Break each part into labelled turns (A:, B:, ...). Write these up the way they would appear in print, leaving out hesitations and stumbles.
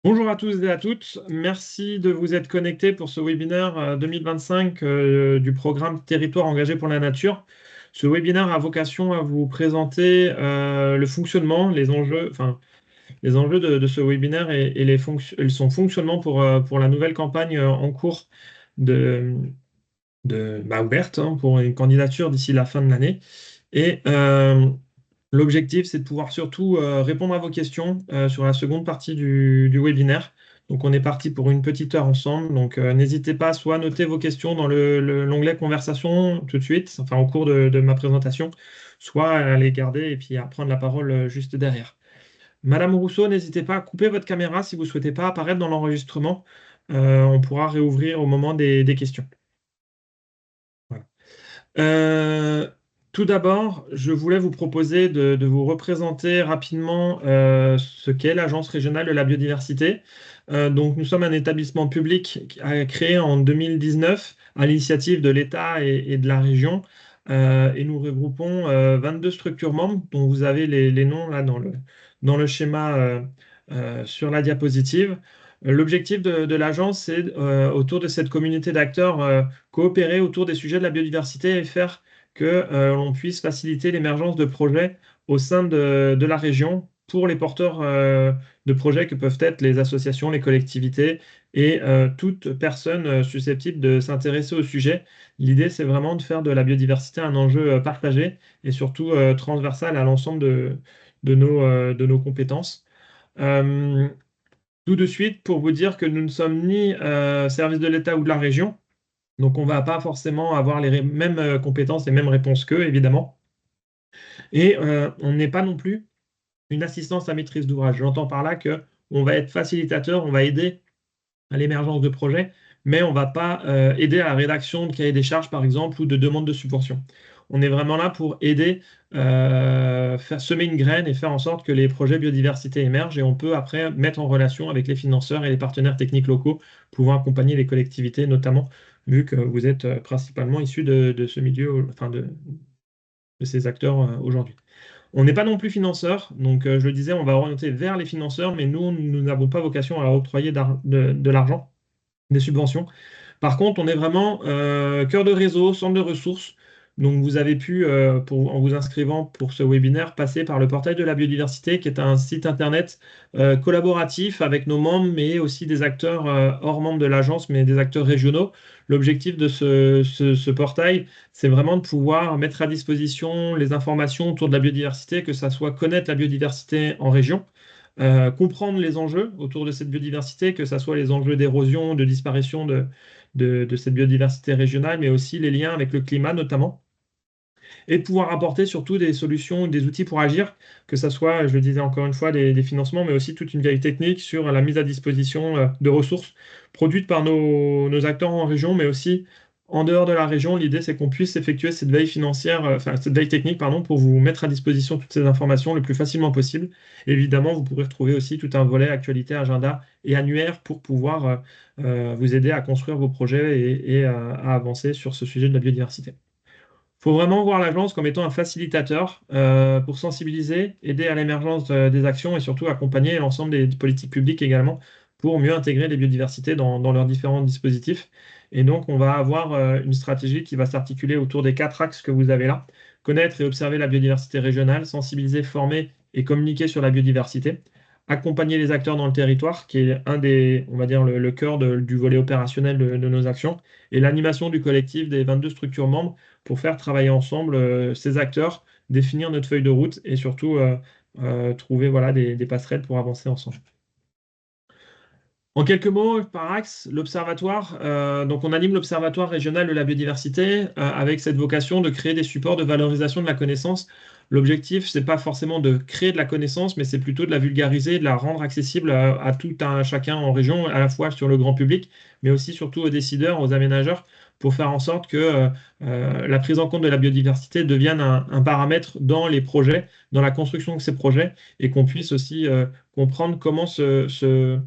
A: Bonjour à tous et à toutes. Merci de vous être connectés pour ce webinaire 2025 du programme Territoire engagé pour la nature. Ce webinaire a vocation à vous présenter le fonctionnement, les enjeux, les enjeux de ce webinaire et son fonctionnement pour la nouvelle campagne en cours de, ouverte pour une candidature d'ici la fin de l'année. Et l'objectif, c'est de pouvoir surtout répondre à vos questions sur la seconde partie du webinaire. Donc, on est parti pour une petite heure ensemble. Donc, n'hésitez pas soit à noter vos questions dans l'onglet conversation tout de suite, enfin au cours de ma présentation, soit à les garder et puis à prendre la parole juste derrière. Madame Rousseau, n'hésitez pas à couper votre caméra si vous ne souhaitez pas apparaître dans l'enregistrement. On pourra réouvrir au moment des questions. Voilà. Euh, Tout d'abord, je voulais vous proposer de vous représenter rapidement ce qu'est l'Agence régionale de la biodiversité. Donc, nous sommes un établissement public qui a créé en 2019 à l'initiative de l'État et de la région. Et nous regroupons 22 structures membres, dont vous avez les noms là dans le schéma sur la diapositive. L'objectif de l'agence, c'est autour de cette communauté d'acteurs coopérer autour des sujets de la biodiversité et faire que l'on puisse faciliter l'émergence de projets au sein de la région pour les porteurs de projets que peuvent être les associations, les collectivités et toute personne susceptible de s'intéresser au sujet. L'idée, c'est vraiment de faire de la biodiversité un enjeu partagé et surtout transversal à l'ensemble de nos compétences. Euh, tout de suite, pour vous dire que nous ne sommes ni service de l'État ou de la région, donc on ne va pas forcément avoir les mêmes compétences, les mêmes réponses qu'eux, évidemment. Et on n'est pas non plus une assistance à maîtrise d'ouvrage. J'entends par là qu'on va être facilitateur, on va aider à l'émergence de projets, mais on ne va pas aider à la rédaction de cahiers des charges, par exemple, ou de demandes de subvention. On est vraiment là pour aider, faire semer une graine et faire en sorte que les projets biodiversité émergent et on peut après mettre en relation avec les financeurs et les partenaires techniques locaux, pouvant accompagner les collectivités, notamment vu que vous êtes principalement issus de ce milieu, enfin de ces acteurs aujourd'hui. On n'est pas non plus financeur, donc je le disais, on va orienter vers les financeurs, mais nous n'avons pas vocation à octroyer de l'argent, des subventions. Par contre, on est vraiment cœur de réseau, centre de ressources. Donc, vous avez pu, en vous inscrivant pour ce webinaire, passer par le portail de la biodiversité, qui est un site internet collaboratif avec nos membres, mais aussi des acteurs hors membres de l'agence, mais des acteurs régionaux. L'objectif de ce portail, c'est vraiment de pouvoir mettre à disposition les informations autour de la biodiversité, que ça soit connaître la biodiversité en région, comprendre les enjeux autour de cette biodiversité, que ce soit les enjeux d'érosion, de disparition de cette biodiversité régionale, mais aussi les liens avec le climat notamment, et de pouvoir apporter surtout des solutions, des outils pour agir, que ce soit, je le disais encore une fois, des financements, mais aussi toute une veille technique sur la mise à disposition de ressources produites par nos acteurs en région, mais aussi en dehors de la région. L'idée, c'est qu'on puisse effectuer cette veille financière, enfin cette veille technique, pardon, pour vous mettre à disposition toutes ces informations le plus facilement possible. Évidemment, vous pourrez retrouver aussi tout un volet actualité, agenda et annuaire pour pouvoir vous aider à construire vos projets et à avancer sur ce sujet de la biodiversité. Il faut vraiment voir l'agence comme étant un facilitateur pour sensibiliser, aider à l'émergence des actions et surtout accompagner l'ensemble des politiques publiques également pour mieux intégrer les biodiversités dans leurs différents dispositifs. Et donc, on va avoir une stratégie qui va s'articuler autour des 4 axes que vous avez là. Connaître et observer la biodiversité régionale, sensibiliser, former et communiquer sur la biodiversité. Accompagner les acteurs dans le territoire, qui est un des, on va dire, le cœur du volet opérationnel de nos actions. Et l'animation du collectif des 22 structures membres pour faire travailler ensemble ces acteurs, définir notre feuille de route et surtout trouver voilà, des passerelles pour avancer ensemble. En quelques mots, par axe, l'observatoire, donc on anime l'Observatoire régional de la biodiversité avec cette vocation de créer des supports de valorisation de la connaissance. L'objectif, c'est pas forcément de créer de la connaissance, mais c'est plutôt de la vulgariser, de la rendre accessible à tout un chacun en région, à la fois sur le grand public, mais aussi surtout aux décideurs, aux aménageurs, pour faire en sorte que la prise en compte de la biodiversité devienne un paramètre dans les projets, dans la construction de ces projets, et qu'on puisse aussi comprendre comment se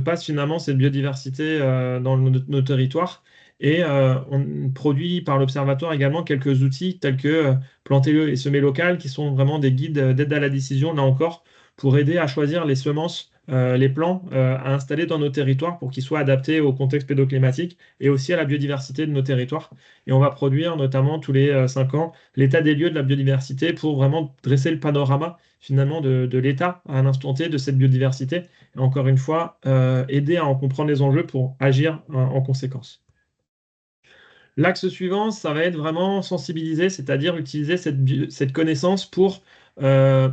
A: passe finalement cette biodiversité dans nos territoires. Et on produit par l'Observatoire également quelques outils tels que Planter et semer local, qui sont vraiment des guides d'aide à la décision, là encore, pour aider à choisir les semences les plans à installer dans nos territoires pour qu'ils soient adaptés au contexte pédoclimatique et aussi à la biodiversité de nos territoires. Et on va produire notamment tous les 5 ans l'état des lieux de la biodiversité pour vraiment dresser le panorama finalement de l'état à un instant T de cette biodiversité et encore une fois aider à en comprendre les enjeux pour agir en conséquence. L'axe suivant, ça va être vraiment sensibiliser, c'est-à-dire utiliser cette connaissance pour euh,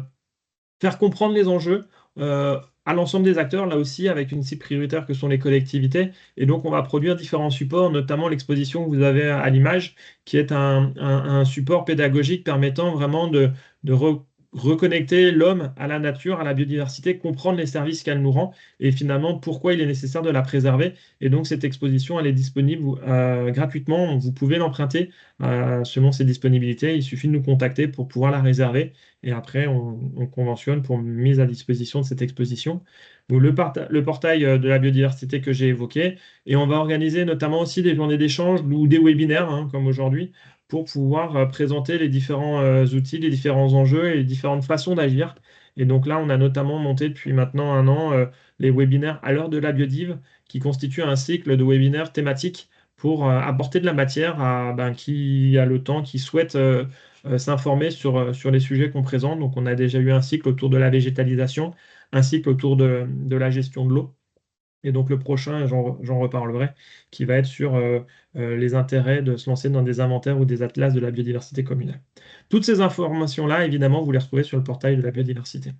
A: faire comprendre les enjeux à l'ensemble des acteurs, là aussi avec une cible prioritaire que sont les collectivités. Et donc, on va produire différents supports, notamment l'exposition que vous avez à l'image, qui est un support pédagogique permettant vraiment de reconnecter l'homme à la nature, à la biodiversité, comprendre les services qu'elle nous rend et finalement pourquoi il est nécessaire de la préserver. Et donc, cette exposition, elle est disponible gratuitement. Vous pouvez l'emprunter selon ses disponibilités. Il suffit de nous contacter pour pouvoir la réserver et après on conventionne pour mise à disposition de cette exposition. Donc, le portail de la biodiversité que j'ai évoqué, et on va organiser notamment aussi des journées d'échange ou des webinaires, hein, comme aujourd'hui, pour pouvoir présenter les différents outils, les différents enjeux et les différentes façons d'agir. Et donc là, on a notamment monté depuis maintenant un an les webinaires à l'heure de la biodive, qui constituent un cycle de webinaires thématiques pour apporter de la matière à qui a le temps, qui souhaite s'informer sur les sujets qu'on présente. Donc, on a déjà eu un cycle autour de la végétalisation, un cycle autour de la gestion de l'eau. Et donc, le prochain, j'en reparlerai, qui va être sur les intérêts de se lancer dans des inventaires ou des atlas de la biodiversité communale. Toutes ces informations-là, évidemment, vous les retrouvez sur le portail de la biodiversité.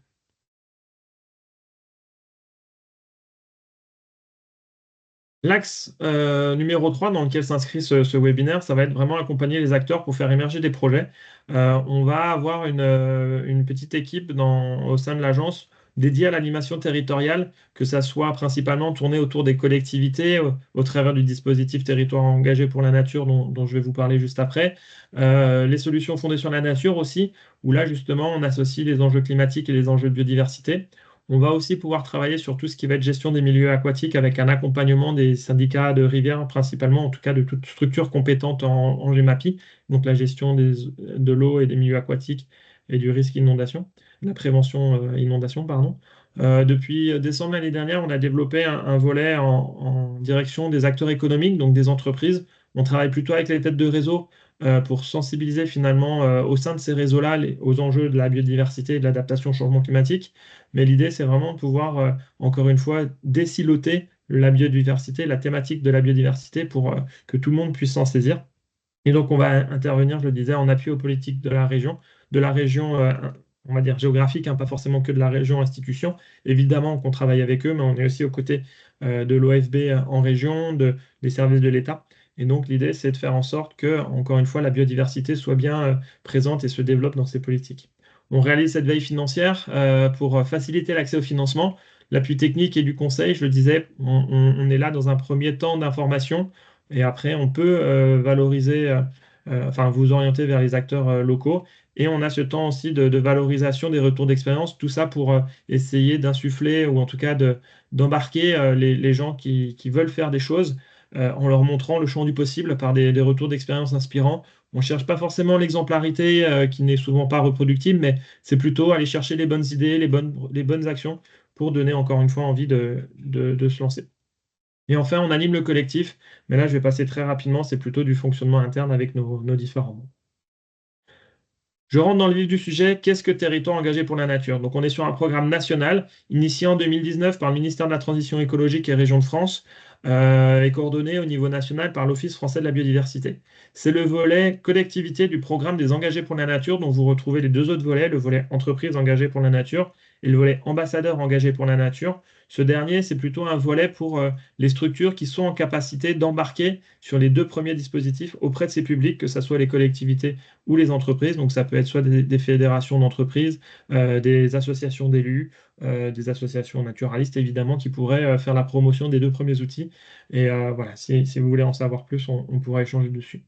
A: L'axe numéro 3 dans lequel s'inscrit ce webinaire, ça va être vraiment accompagner les acteurs pour faire émerger des projets. On va avoir une petite équipe au sein de l'agence dédiée à l'animation territoriale, que ça soit principalement tourné autour des collectivités, au travers du dispositif Territoire engagé pour la nature dont je vais vous parler juste après. Les solutions fondées sur la nature aussi, où là justement on associe les enjeux climatiques et les enjeux de biodiversité. On va aussi pouvoir travailler sur tout ce qui va être gestion des milieux aquatiques avec un accompagnement des syndicats de rivières, principalement, en tout cas de toute structure compétente en GEMAPI, donc la gestion de l'eau et des milieux aquatiques et du risque inondation, la prévention inondation, pardon. Depuis décembre l'année dernière, on a développé un volet en direction des acteurs économiques, donc des entreprises. On travaille plutôt avec les têtes de réseau pour sensibiliser finalement au sein de ces réseaux-là aux enjeux de la biodiversité et de l'adaptation au changement climatique. Mais l'idée, c'est vraiment de pouvoir, encore une fois, désiloter la biodiversité, la thématique de la biodiversité pour que tout le monde puisse s'en saisir. Et donc, on va intervenir, je le disais, en appui aux politiques de la région, on va dire géographique, hein, pas forcément que de la région institution. Évidemment qu'on travaille avec eux, mais on est aussi aux côtés de l'OFB en région, des services de l'État. Et donc, l'idée, c'est de faire en sorte que, encore une fois, la biodiversité soit bien présente et se développe dans ces politiques. On réalise cette veille financière pour faciliter l'accès au financement, l'appui technique et du conseil. Je le disais, on est là dans un premier temps d'information et après, on peut valoriser, enfin, vous orienter vers les acteurs locaux. Et on a ce temps aussi de valorisation des retours d'expérience, tout ça pour essayer d'insuffler ou en tout cas d'embarquer les gens qui veulent faire des choses en leur montrant le champ du possible par des retours d'expérience inspirants. On ne cherche pas forcément l'exemplarité qui n'est souvent pas reproductible, mais c'est plutôt aller chercher les bonnes idées, les bonnes actions pour donner encore une fois envie de se lancer. Et enfin, on anime le collectif, mais là, je vais passer très rapidement, c'est plutôt du fonctionnement interne avec nos différents membres. Je rentre dans le vif du sujet. Qu'est-ce que Territoire engagé pour la nature? Donc, on est sur un programme national initié en 2019 par le ministère de la Transition écologique et Région de France et coordonné au niveau national par l'Office français de la biodiversité. C'est le volet collectivité du programme des engagés pour la nature, dont vous retrouvez les deux autres volets, le volet entreprise engagée pour la nature et le volet ambassadeur engagé pour la nature. Ce dernier, c'est plutôt un volet pour les structures qui sont en capacité d'embarquer sur les deux premiers dispositifs auprès de ces publics, que ce soit les collectivités ou les entreprises. Donc ça peut être soit des fédérations d'entreprises, des associations d'élus, des associations naturalistes évidemment qui pourraient faire la promotion des deux premiers outils. Et voilà, si vous voulez en savoir plus, on pourra échanger dessus.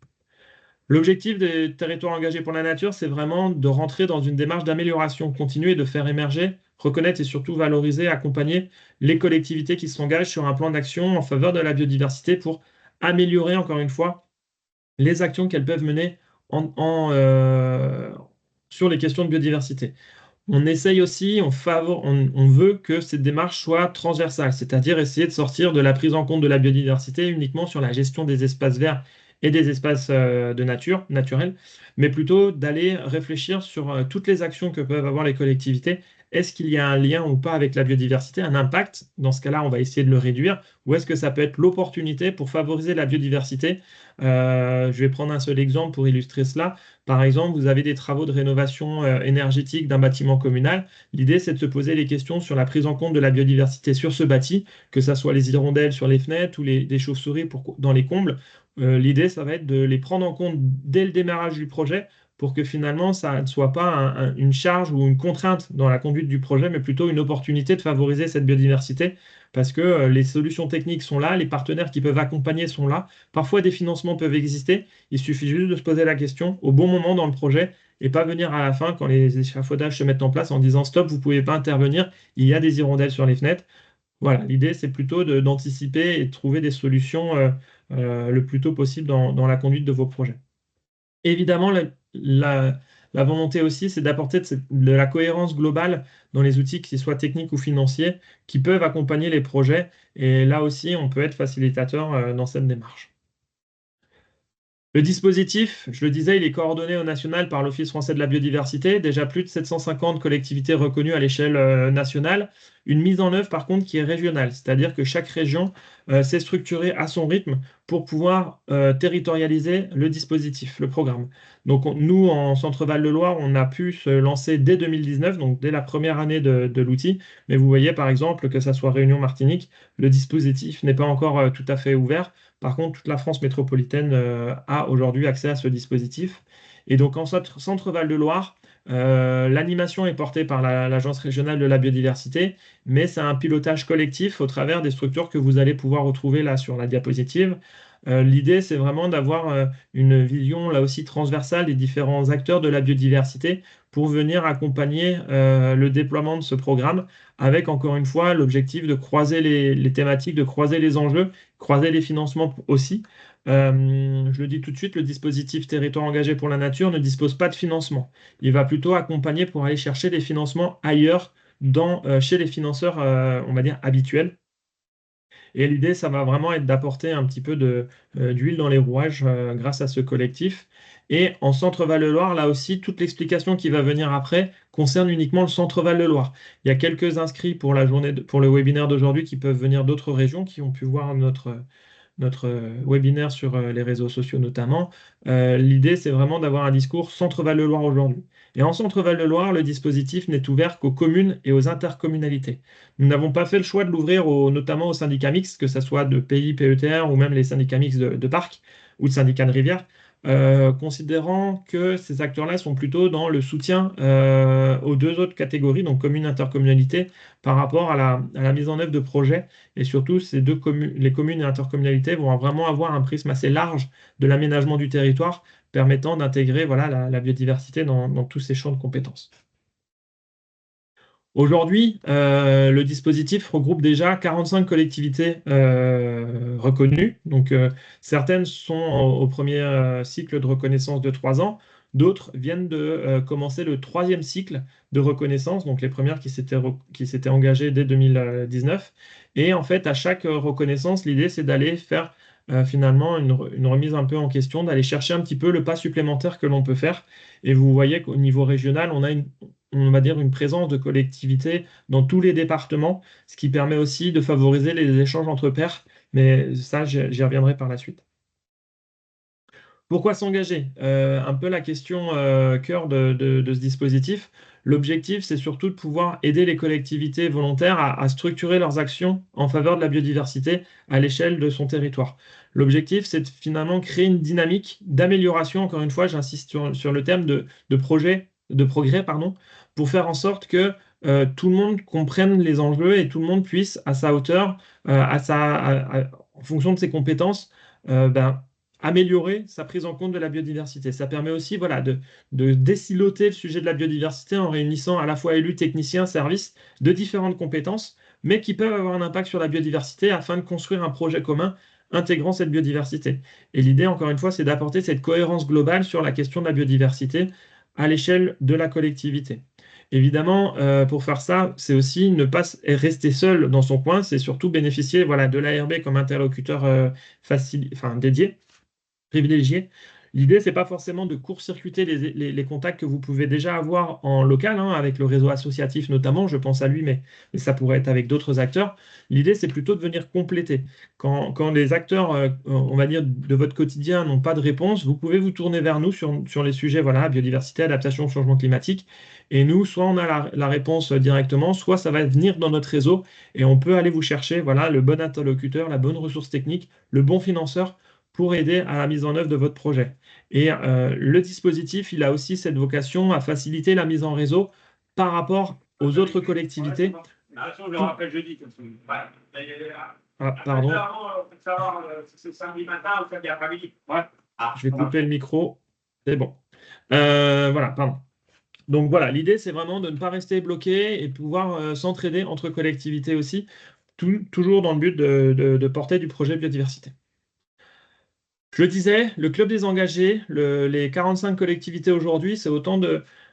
A: L'objectif des territoires engagés pour la nature, c'est vraiment de rentrer dans une démarche d'amélioration continue et de faire émerger, reconnaître et surtout valoriser, accompagner les collectivités qui s'engagent sur un plan d'action en faveur de la biodiversité pour améliorer, encore une fois, les actions qu'elles peuvent mener sur les questions de biodiversité. On essaye aussi, on veut que cette démarche soit transversale, c'est-à-dire essayer de sortir de la prise en compte de la biodiversité uniquement sur la gestion des espaces verts et des espaces de nature, naturels, mais plutôt d'aller réfléchir sur toutes les actions que peuvent avoir les collectivités. Est-ce qu'il y a un lien ou pas avec la biodiversité, un impact? Dans ce cas-là, on va essayer de le réduire. Ou est-ce que ça peut être l'opportunité pour favoriser la biodiversité? Je vais prendre un seul exemple pour illustrer cela. Par exemple, vous avez des travaux de rénovation énergétique d'un bâtiment communal. L'idée, c'est de se poser les questions sur la prise en compte de la biodiversité sur ce bâti, que ce soit les hirondelles sur les fenêtres ou des chauves-souris dans les combles. L'idée, ça va être de les prendre en compte dès le démarrage du projet pour que finalement, ça ne soit pas une charge ou une contrainte dans la conduite du projet, mais plutôt une opportunité de favoriser cette biodiversité, parce que les solutions techniques sont là, les partenaires qui peuvent accompagner sont là. Parfois, des financements peuvent exister. Il suffit juste de se poser la question au bon moment dans le projet et pas venir à la fin quand les échafaudages se mettent en place en disant stop, vous ne pouvez pas intervenir, il y a des hirondelles sur les fenêtres. Voilà, l'idée c'est plutôt d'anticiper et de trouver des solutions le plus tôt possible dans la conduite de vos projets. Évidemment, la volonté aussi, c'est d'apporter de la cohérence globale dans les outils, qu'ils soient techniques ou financiers, qui peuvent accompagner les projets. Et là aussi, on peut être facilitateur dans cette démarche. Le dispositif, je le disais, il est coordonné au national par l'Office français de la biodiversité, déjà plus de 750 collectivités reconnues à l'échelle nationale. Une mise en œuvre, par contre, qui est régionale, c'est-à-dire que chaque région s'est structurée à son rythme pour pouvoir territorialiser le dispositif, le programme. Donc nous, en Centre-Val de Loire, on a pu se lancer dès 2019, donc dès la première année de l'outil. Mais vous voyez, par exemple, que ça soit Réunion Martinique, le dispositif n'est pas encore tout à fait ouvert. Par contre, toute la France métropolitaine a aujourd'hui accès à ce dispositif. Et donc, en Centre-Val de Loire, l'animation est portée par l'Agence régionale de la biodiversité, mais c'est un pilotage collectif au travers des structures que vous allez pouvoir retrouver là sur la diapositive. L'idée, c'est vraiment d'avoir une vision là aussi transversale des différents acteurs de la biodiversité pour venir accompagner le déploiement de ce programme avec, encore une fois, l'objectif de croiser les thématiques, de croiser les enjeux, croiser les financements aussi. Je le dis tout de suite, le dispositif Territoire engagé pour la nature ne dispose pas de financement. Il va plutôt accompagner pour aller chercher des financements ailleurs, chez les financeurs, on va dire, habituels. Et l'idée, ça va vraiment être d'apporter un petit peu d'huile dans les rouages grâce à ce collectif. Et en Centre-Val-de-Loire, là aussi, toute l'explication qui va venir après concerne uniquement le Centre-Val-de-Loire. Il y a quelques inscrits pour la journée, pour le webinaire d'aujourd'hui qui peuvent venir d'autres régions, qui ont pu voir notre webinaire sur les réseaux sociaux notamment. L'idée, c'est vraiment d'avoir un discours Centre-Val-de-Loire aujourd'hui. Et en Centre-Val-de-Loire, le dispositif n'est ouvert qu'aux communes et aux intercommunalités. Nous n'avons pas fait le choix de l'ouvrir notamment aux syndicats mixtes, que ce soit de pays, PETR ou même les syndicats mixtes de parcs ou de syndicats de rivières, considérant que ces acteurs-là sont plutôt dans le soutien aux deux autres catégories, donc communes et intercommunalités, par rapport à la mise en œuvre de projets. Et surtout, les communes et intercommunalités vont vraiment avoir un prisme assez large de l'aménagement du territoire, permettant d'intégrer voilà, la biodiversité dans tous ces champs de compétences. Aujourd'hui, le dispositif regroupe déjà 45 collectivités reconnues. Donc, certaines sont au premier cycle de reconnaissance de 3 ans. D'autres viennent de commencer le troisième cycle de reconnaissance, donc les premières qui s'étaient engagées dès 2019. Et en fait, à chaque reconnaissance, l'idée, c'est d'aller faire finalement une remise un peu en question, d'aller chercher un petit peu le pas supplémentaire que l'on peut faire. Et vous voyez qu'au niveau régional, on va dire une présence de collectivités dans tous les départements, ce qui permet aussi de favoriser les échanges entre pairs. Mais ça, j'y reviendrai par la suite. Pourquoi s'engager? Un peu la question cœur de ce dispositif. L'objectif, c'est surtout de pouvoir aider les collectivités volontaires à structurer leurs actions en faveur de la biodiversité à l'échelle de son territoire. L'objectif, c'est de finalement créer une dynamique d'amélioration, encore une fois, j'insiste sur le terme de progrès, pardon, pour faire en sorte que tout le monde comprenne les enjeux et tout le monde puisse, à sa hauteur, en fonction de ses compétences, ben, améliorer sa prise en compte de la biodiversité. Ça permet aussi voilà, de désiloter le sujet de la biodiversité en réunissant à la fois élus, techniciens, services de différentes compétences, mais qui peuvent avoir un impact sur la biodiversité afin de construire un projet commun intégrant cette biodiversité. Et l'idée, encore une fois, c'est d'apporter cette cohérence globale sur la question de la biodiversité à l'échelle de la collectivité. Évidemment, pour faire ça, c'est aussi ne pas rester seul dans son coin, c'est surtout bénéficier voilà, de l'ARB comme interlocuteur dédié, privilégié. L'idée, c'est pas forcément de court-circuiter les contacts que vous pouvez déjà avoir en local, hein, avec le réseau associatif notamment, je pense à lui, mais ça pourrait être avec d'autres acteurs. L'idée, c'est plutôt de venir compléter. Quand les acteurs, on va dire, de votre quotidien n'ont pas de réponse, vous pouvez vous tourner vers nous sur les sujets, voilà, biodiversité, adaptation au changement climatique. Et nous, soit on a la réponse directement, soit ça va venir dans notre réseau et on peut aller vous chercher, voilà, le bon interlocuteur, la bonne ressource technique, le bon financeur pour aider à la mise en œuvre de votre projet. Et le dispositif, il a aussi cette vocation à faciliter la mise en réseau par rapport aux autres collectivités.
B: Je le rappelle jeudi.
A: Ah, pardon.
B: C'est samedi matin ou samedi après-midi.
A: Je vais couper le micro. C'est bon. Voilà, pardon. Donc voilà, l'idée, c'est vraiment de ne pas rester bloqué et pouvoir s'entraider entre collectivités aussi, toujours dans le but de porter du projet biodiversité. Je le disais, le Club des engagés, les 45 collectivités aujourd'hui, c'est autant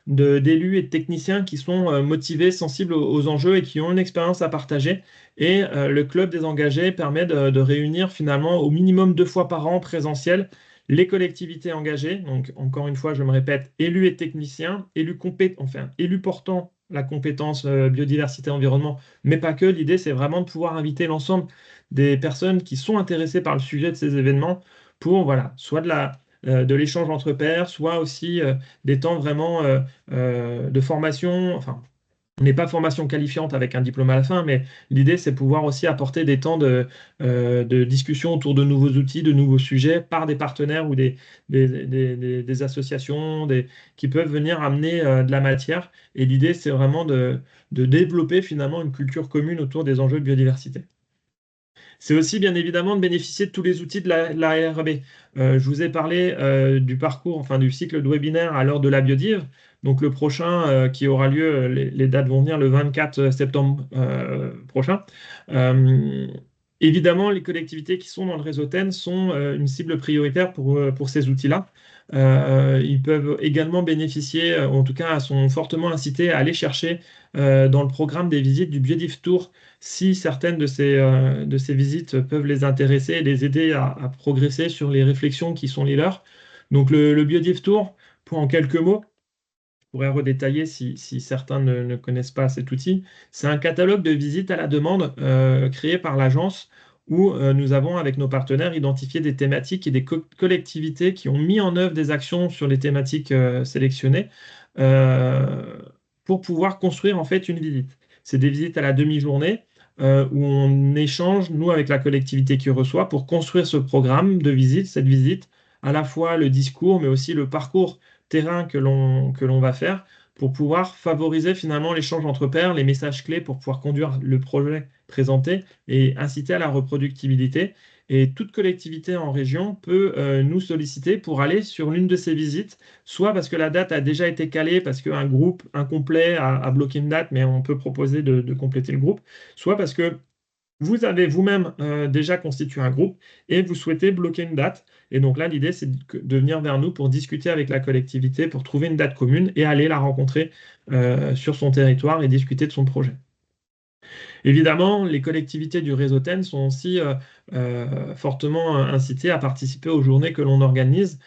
A: d'élus et de techniciens qui sont motivés, sensibles aux enjeux et qui ont une expérience à partager. Et le Club des engagés permet de réunir finalement au minimum 2 fois par an présentiel les collectivités engagées. Donc encore une fois, je me répète, élus et techniciens, élus portant la compétence biodiversité environnement, mais pas que. L'idée, c'est vraiment de pouvoir inviter l'ensemble des personnes qui sont intéressées par le sujet de ces événements pour voilà, soit de l'échange entre pairs, soit aussi des temps vraiment de formation. Enfin, on n'est pas formation qualifiante avec un diplôme à la fin, mais l'idée, c'est pouvoir aussi apporter des temps de discussion autour de nouveaux outils, de nouveaux sujets par des partenaires ou des associations qui peuvent venir amener de la matière. Et l'idée, c'est vraiment de développer finalement une culture commune autour des enjeux de biodiversité. C'est aussi bien évidemment de bénéficier de tous les outils de la ARB. Je vous ai parlé du parcours, enfin du cycle de webinaire à l'heure de la biodive. Donc le prochain qui aura lieu, les dates vont venir le 24 septembre prochain. Évidemment, les collectivités qui sont dans le réseau TEN sont une cible prioritaire pour ces outils-là. Ils peuvent également bénéficier, en tout cas sont fortement incités à aller chercher dans le programme des visites du Biodive Tour si certaines de ces visites peuvent les intéresser et les aider à progresser sur les réflexions qui sont les leurs. Donc le Biodive Tour, pour en quelques mots, je pourrais redétailler si certains ne connaissent pas cet outil, c'est un catalogue de visites à la demande créé par l'agence où nous avons, avec nos partenaires, identifié des thématiques et des collectivités qui ont mis en œuvre des actions sur les thématiques sélectionnées pour pouvoir construire en fait une visite. C'est des visites à la demi-journée où on échange, nous, avec la collectivité qui reçoit, pour construire ce programme de visite, cette visite, à la fois le discours, mais aussi le parcours terrain que l'on va faire pour pouvoir favoriser finalement l'échange entre pairs, les messages clés pour pouvoir conduire le projet présenté et inciter à la reproductibilité. Et toute collectivité en région peut nous solliciter pour aller sur l'une de ces visites, soit parce que la date a déjà été calée, parce qu'un groupe incomplet a bloqué une date, mais on peut proposer de compléter le groupe, soit parce que vous avez vous-même déjà constitué un groupe et vous souhaitez bloquer une date. Et donc là, l'idée, c'est de venir vers nous pour discuter avec la collectivité, pour trouver une date commune et aller la rencontrer sur son territoire et discuter de son projet. Évidemment, les collectivités du réseau TEN sont aussi fortement incitées à participer aux journées que l'on organise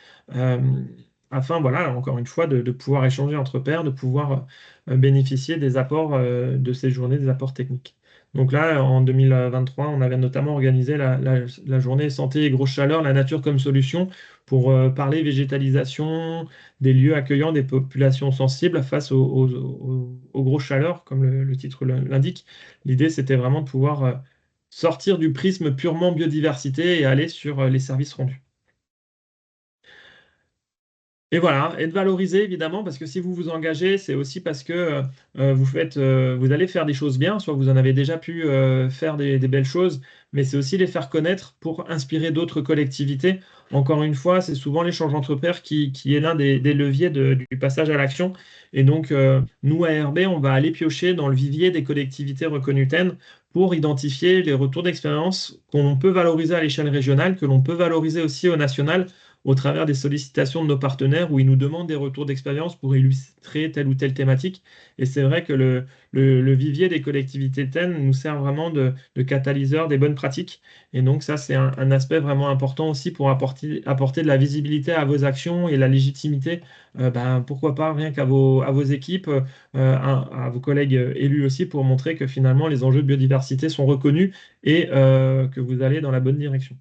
A: afin, voilà, encore une fois, de pouvoir échanger entre pairs, de pouvoir bénéficier des apports de ces journées, des apports techniques. Donc là, en 2023, on avait notamment organisé la journée santé et grosse chaleur, la nature comme solution, pour parler végétalisation, des lieux accueillants des populations sensibles face aux grosses chaleurs, comme le titre l'indique. L'idée, c'était vraiment de pouvoir sortir du prisme purement biodiversité et aller sur les services rendus. Et voilà, et de valoriser évidemment, parce que si vous vous engagez, c'est aussi parce que vous allez faire des choses bien, soit vous en avez déjà pu faire des belles choses, mais c'est aussi les faire connaître pour inspirer d'autres collectivités. Encore une fois, c'est souvent l'échange entre pairs qui est l'un des leviers du passage à l'action. Et donc, nous, à ARB, on va aller piocher dans le vivier des collectivités reconnues TEN pour identifier les retours d'expérience qu'on peut valoriser à l'échelle régionale, que l'on peut valoriser aussi au national, au travers des sollicitations de nos partenaires où ils nous demandent des retours d'expérience pour illustrer telle ou telle thématique. Et c'est vrai que le vivier des collectivités TEN nous sert vraiment de catalyseur des bonnes pratiques. Et donc ça, c'est un aspect vraiment important aussi pour apporter de la visibilité à vos actions et la légitimité, pourquoi pas rien à vos équipes, à vos collègues élus aussi, pour montrer que finalement les enjeux de biodiversité sont reconnus et que vous allez dans la bonne direction.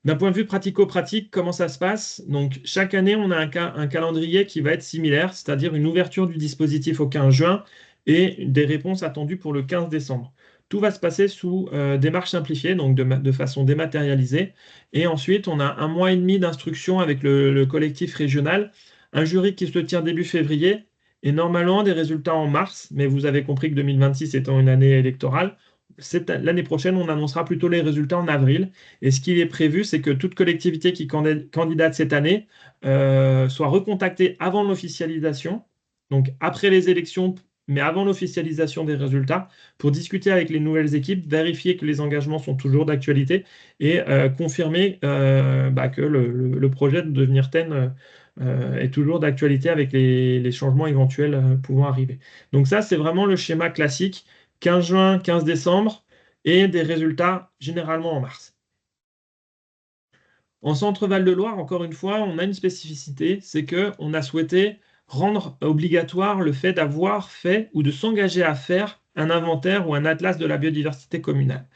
A: D'un point de vue pratico-pratique, comment ça se passe? Donc, chaque année, on a un calendrier qui va être similaire, c'est-à-dire une ouverture du dispositif au 15 juin et des réponses attendues pour le 15 décembre. Tout va se passer sous démarche simplifiée, donc de façon dématérialisée. Et ensuite, on a un mois et demi d'instruction avec le collectif régional, un jury qui se tient début février et normalement des résultats en mars. Mais vous avez compris que 2026 étant une année électorale, l'année prochaine, on annoncera plutôt les résultats en avril. Et ce qui est prévu, c'est que toute collectivité qui candidate cette année soit recontactée avant l'officialisation, donc après les élections, mais avant l'officialisation des résultats, pour discuter avec les nouvelles équipes, vérifier que les engagements sont toujours d'actualité et confirmer que le projet de devenir TEN est toujours d'actualité avec les changements éventuels pouvant arriver. Donc ça, c'est vraiment le schéma classique. 15 juin, 15 décembre, et des résultats généralement en mars. En Centre-Val de Loire, encore une fois, on a une spécificité, c'est qu'on a souhaité rendre obligatoire le fait d'avoir fait ou de s'engager à faire un inventaire ou un atlas de la biodiversité communale.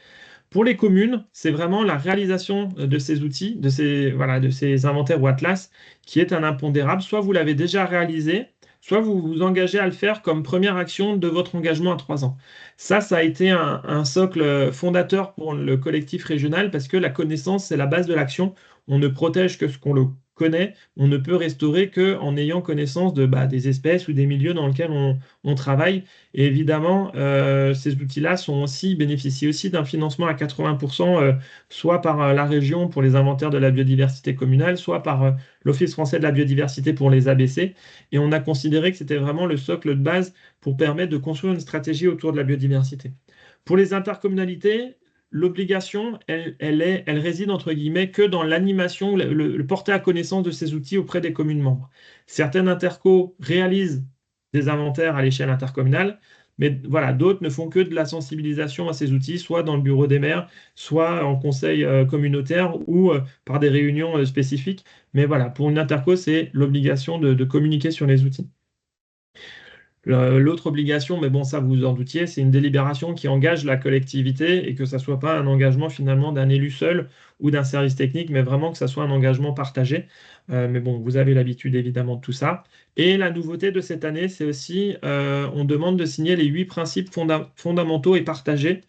A: Pour les communes, c'est vraiment la réalisation de ces outils, de ces inventaires ou atlas, qui est un impondérable. Soit vous l'avez déjà réalisé, soit vous vous engagez à le faire comme première action de votre engagement à 3 ans. Ça a été un socle fondateur pour le collectif régional parce que la connaissance, c'est la base de l'action. On ne protège que ce qu'on le connaît, on ne peut restaurer qu'en ayant connaissance des espèces ou des milieux dans lesquels on travaille. Et évidemment, ces outils-là bénéficient aussi d'un financement à 80%, soit par la région pour les inventaires de la biodiversité communale, soit par l'Office français de la biodiversité pour les ABC. Et on a considéré que c'était vraiment le socle de base pour permettre de construire une stratégie autour de la biodiversité. Pour les intercommunalités, l'obligation, elle réside entre guillemets que dans l'animation, le porter à connaissance de ces outils auprès des communes membres. Certaines intercos réalisent des inventaires à l'échelle intercommunale, mais voilà, d'autres ne font que de la sensibilisation à ces outils, soit dans le bureau des maires, soit en conseil communautaire ou par des réunions spécifiques. Mais voilà, pour une interco, c'est l'obligation de communiquer sur les outils. L'autre obligation, mais bon, ça vous vous en doutiez, c'est une délibération qui engage la collectivité et que ça ne soit pas un engagement finalement d'un élu seul ou d'un service technique, mais vraiment que ça soit un engagement partagé. Mais bon, vous avez l'habitude évidemment de tout ça. Et la nouveauté de cette année, c'est aussi, on demande de signer les 8 principes fondamentaux et partagés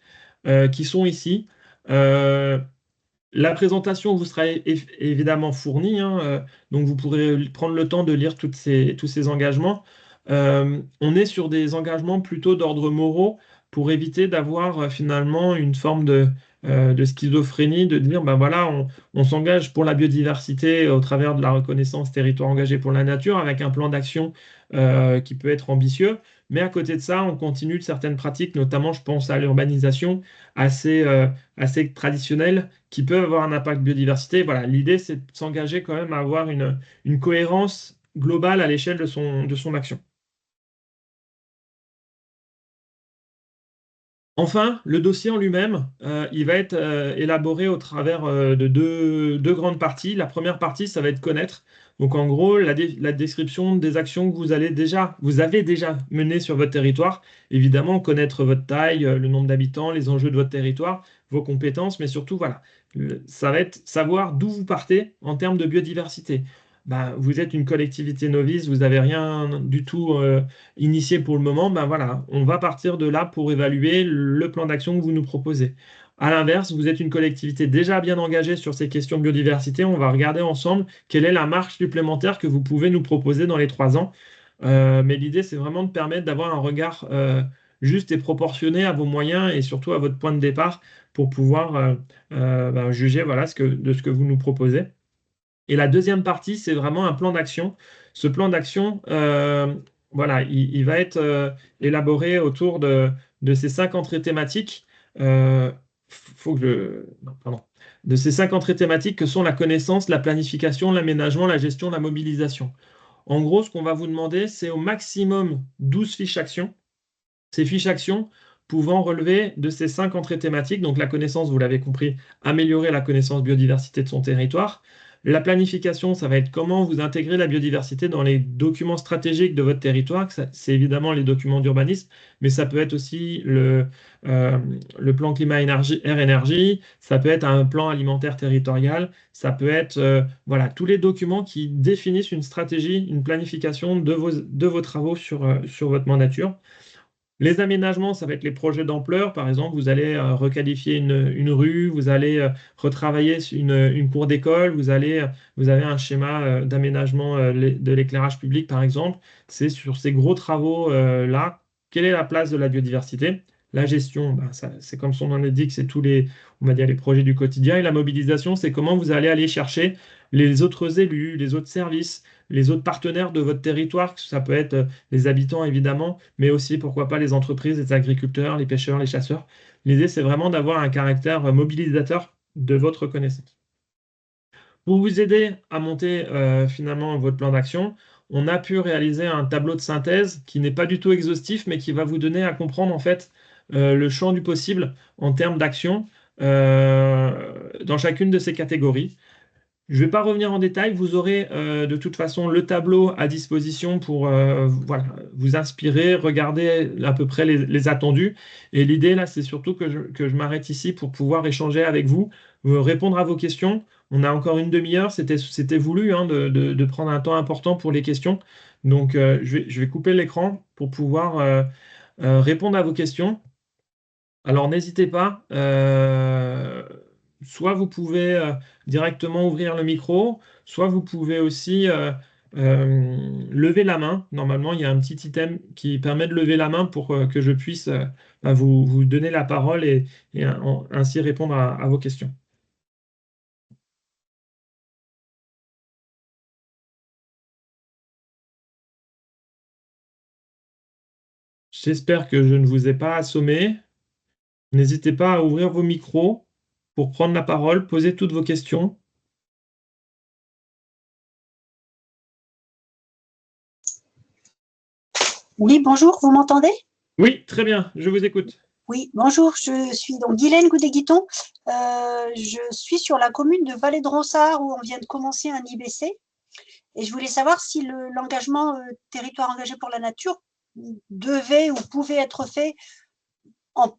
A: qui sont ici. La présentation vous sera évidemment fournie, hein, donc vous pourrez prendre le temps de lire tous ces engagements. On est sur des engagements plutôt d'ordre moraux pour éviter d'avoir finalement une forme de schizophrénie, de dire, ben voilà, on s'engage pour la biodiversité au travers de la reconnaissance territoire engagé pour la nature avec un plan d'action qui peut être ambitieux. Mais à côté de ça, on continue de certaines pratiques, notamment je pense à l'urbanisation assez traditionnelle qui peuvent avoir un impact biodiversité. Voilà, l'idée c'est de s'engager quand même à avoir une cohérence globale à l'échelle de son action. Enfin, le dossier en lui-même, il va être élaboré au travers de deux grandes parties. La première partie, ça va être connaître. Donc en gros, la description des actions que vous avez déjà menées sur votre territoire. Évidemment, connaître votre taille, le nombre d'habitants, les enjeux de votre territoire, vos compétences, mais surtout, voilà, ça va être savoir d'où vous partez en termes de biodiversité. Vous êtes une collectivité novice, vous n'avez rien du tout initié pour le moment, voilà, on va partir de là pour évaluer le plan d'action que vous nous proposez. À l'inverse, vous êtes une collectivité déjà bien engagée sur ces questions de biodiversité, on va regarder ensemble quelle est la marge supplémentaire que vous pouvez nous proposer dans les 3 ans. Mais l'idée, c'est vraiment de permettre d'avoir un regard juste et proportionné à vos moyens et surtout à votre point de départ pour pouvoir juger voilà, de ce que vous nous proposez. Et la deuxième partie, c'est vraiment un plan d'action. Ce plan d'action, voilà, il va être élaboré autour de ces 5 entrées thématiques. Faut que je... Non, pardon. de ces 5 entrées thématiques que sont la connaissance, la planification, l'aménagement, la gestion, la mobilisation. En gros, ce qu'on va vous demander, c'est au maximum 12 fiches actions. Ces fiches actions pouvant relever de ces 5 entrées thématiques, donc la connaissance, vous l'avez compris, améliorer la connaissance biodiversité de son territoire. La planification, ça va être comment vous intégrez la biodiversité dans les documents stratégiques de votre territoire. C'est évidemment les documents d'urbanisme, mais ça peut être aussi le plan climat-énergie, air-énergie, ça peut être un plan alimentaire territorial, ça peut être voilà, tous les documents qui définissent une stratégie, une planification de vos travaux sur votre mandature. Les aménagements, ça va être les projets d'ampleur. Par exemple, vous allez requalifier une rue, vous allez retravailler une cour d'école, vous avez un schéma d'aménagement de l'éclairage public, par exemple. C'est sur ces gros travaux-là, quelle est la place de la biodiversité? La gestion, ben, c'est comme son nom l'indique, c'est on va dire, les projets du quotidien. Et la mobilisation, c'est comment vous allez aller chercher les autres élus, les autres services, les autres partenaires de votre territoire. Ça peut être les habitants, évidemment, mais aussi, pourquoi pas, les entreprises, les agriculteurs, les pêcheurs, les chasseurs. L'idée, c'est vraiment d'avoir un caractère mobilisateur de votre connaissance. Pour vous aider à monter finalement votre plan d'action, on a pu réaliser un tableau de synthèse qui n'est pas du tout exhaustif, mais qui va vous donner à comprendre en fait le champ du possible en termes d'action dans chacune de ces catégories. Je ne vais pas revenir en détail, vous aurez de toute façon le tableau à disposition pour voilà, vous inspirer, regarder à peu près les attendus. Et l'idée là, c'est surtout que je m'arrête ici pour pouvoir échanger avec vous, répondre à vos questions. On a encore une demi-heure, c'était voulu hein, de prendre un temps important pour les questions. Donc je vais couper l'écran pour pouvoir répondre à vos questions. Alors n'hésitez pas, soit vous pouvez directement ouvrir le micro, soit vous pouvez aussi lever la main. Normalement, il y a un petit item qui permet de lever la main pour que je puisse vous donner la parole et ainsi répondre à vos questions. J'espère que je ne vous ai pas assommé. N'hésitez pas à ouvrir vos micros pour prendre la parole, poser toutes vos questions.
C: Oui, bonjour, vous m'entendez?
A: Oui, très bien, je vous écoute.
C: Oui, bonjour, je suis donc Guylaine Goudet-Guiton. Je suis sur la commune de Vallée de Ronsard où on vient de commencer un IBC. Et je voulais savoir si l'engagement territoire engagé pour la nature devait ou pouvait être fait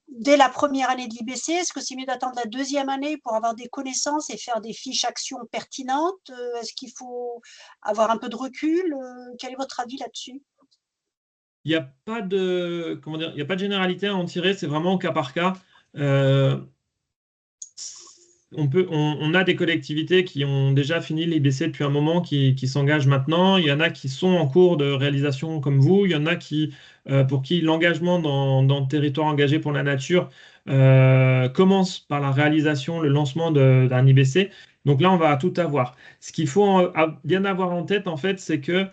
C: dès la première année de l'IBC. Est-ce que c'est mieux d'attendre la deuxième année pour avoir des connaissances et faire des fiches actions pertinentes? Est-ce qu'il faut avoir un peu de recul? Quel est votre avis là-dessus?
A: Il n'y a pas de, comment dire, il y a pas de généralité à en tirer, c'est vraiment au cas par cas. Euh, on a des collectivités qui ont déjà fini l'IBC depuis un moment, qui s'engagent maintenant. Il y en a qui sont en cours de réalisation comme vous. Il y en a pour qui l'engagement dans le territoire engagé pour la nature commence par la réalisation, le lancement d'un IBC. Donc là, on va tout avoir. Ce qu'il faut bien avoir en tête, en fait, c'est que